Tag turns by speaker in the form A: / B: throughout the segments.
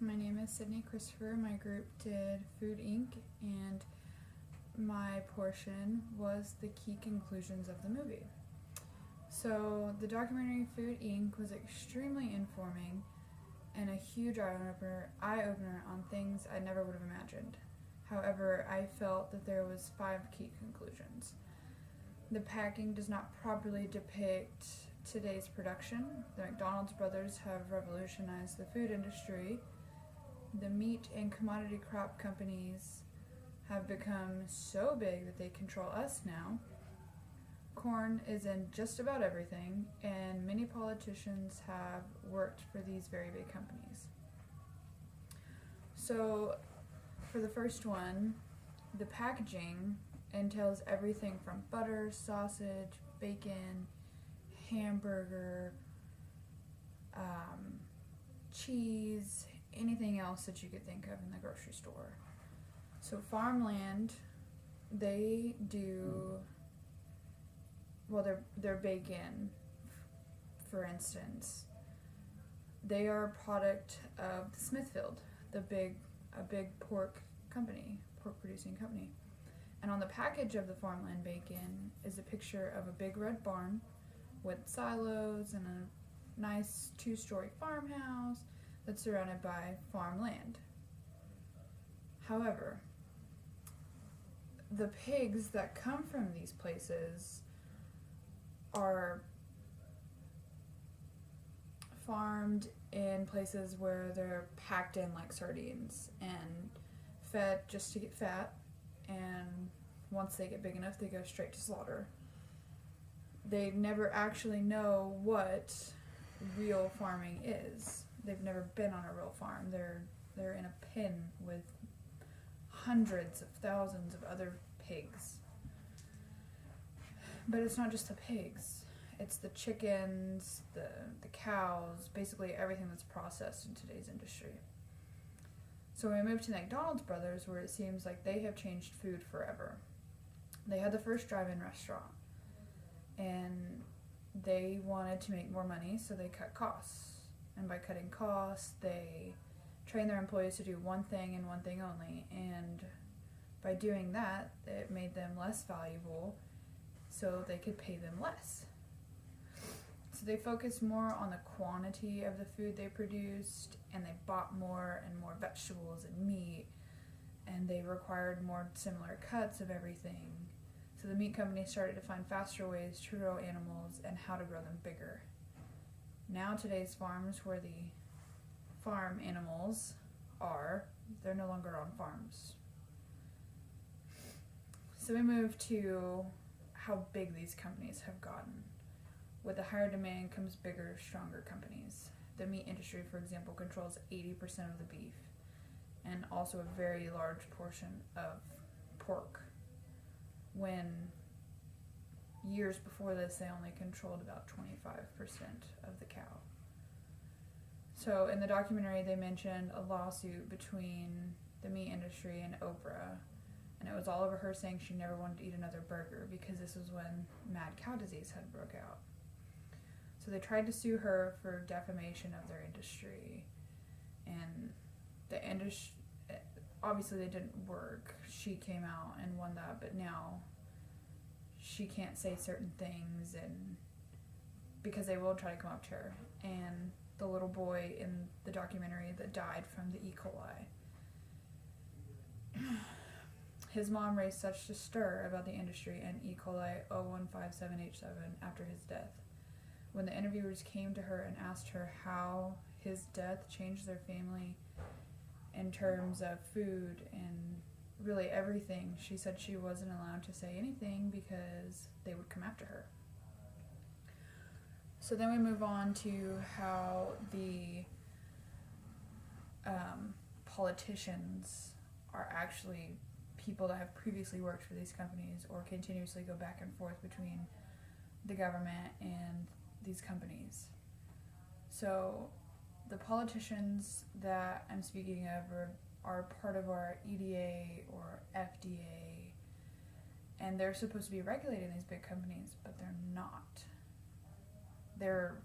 A: My name is Sydney Christopher. My group did Food Inc. and my portion was the key conclusions of the movie. So the documentary Food Inc. was extremely informing and a huge eye-opener on things I never would have imagined. However, I felt that there was 5 key conclusions. The packing does not properly depict today's production. The McDonald's brothers have revolutionized the food industry. The meat and commodity crop companies have become so big that they control us now. Corn is in just about everything, and many politicians have worked for these very big companies. So, for the first one, the packaging entails everything from butter, sausage, bacon, hamburger, cheese, anything else that you could think of in the grocery store. So Farmland, they do, their bacon, for instance, they are a product of Smithfield, a big pork producing company. And on the package of the Farmland bacon is a picture of a big red barn with silos and a nice 2-story farmhouse that's surrounded by farmland. However, the pigs that come from these places are farmed in places where they're packed in like sardines and fed just to get fat, and once they get big enough they go straight to slaughter. They never actually know what real farming is. They've never been on a real farm. They're in a pen with hundreds of thousands of other pigs. But it's not just the pigs. It's the chickens, the cows, basically everything that's processed in today's industry. So we moved to McDonald's brothers, where it seems like they have changed food forever. They had the first drive-in restaurant, and they wanted to make more money, so they cut costs. And by cutting costs, they trained their employees to do one thing and one thing only. And by doing that, it made them less valuable, so they could pay them less. So they focused more on the quantity of the food they produced, and they bought more and more vegetables and meat, and they required more similar cuts of everything. So the meat company started to find faster ways to grow animals and how to grow them bigger. Now today's farms, where the farm animals are, they're no longer on farms. So we move to how big these companies have gotten. With the higher demand comes bigger, stronger companies. The meat industry, for example, controls 80% of the beef, and also a very large portion of pork, when years before this they only controlled about 25% of the cow. So in the documentary they mentioned a lawsuit between the meat industry and Oprah, and it was all over her saying she never wanted to eat another burger because this was when mad cow disease had broke out. So they tried to sue her for defamation of their industry, and the industry, obviously they didn't work. She came out and won that, but now she can't say certain things, and because they will try to come up to her. And the little boy in the documentary that died from the E. coli, his mom raised such a stir about the industry and E. coli 0157H7 after his death. When the interviewers came to her and asked her how his death changed their family in terms of food and really everything, she said she wasn't allowed to say anything because they would come after her. So then we move on to how the politicians are actually people that have previously worked for these companies or continuously go back and forth between the government and these companies. So the politicians that I'm speaking of are part of our EDA or FDA, and they're supposed to be regulating these big companies, but they're not. They're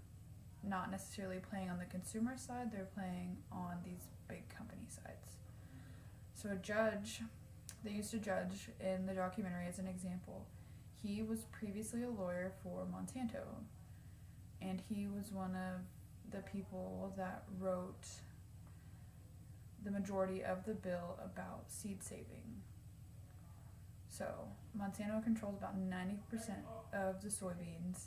A: not necessarily playing on the consumer side, they're playing on these big company sides. So a judge, they used a judge in the documentary as an example. He was previously a lawyer for Monsanto, and he was one of the people that wrote the majority of the bill about seed saving. So Monsanto controls about 90% of the soybeans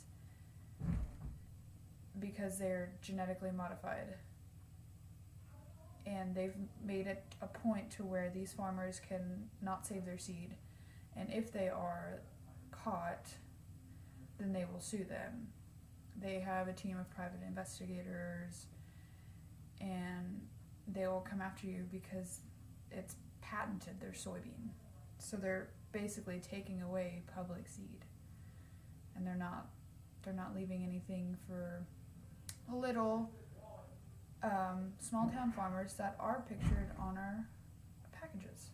A: because they're genetically modified. And they've made it a point to where these farmers can not save their seed. And if they are caught, then they will sue them. They have a team of private investigators, and they will come after you because it's patented their soybean. So they're basically taking away public seed. And they're not leaving anything for little small town farmers that are pictured on our packages.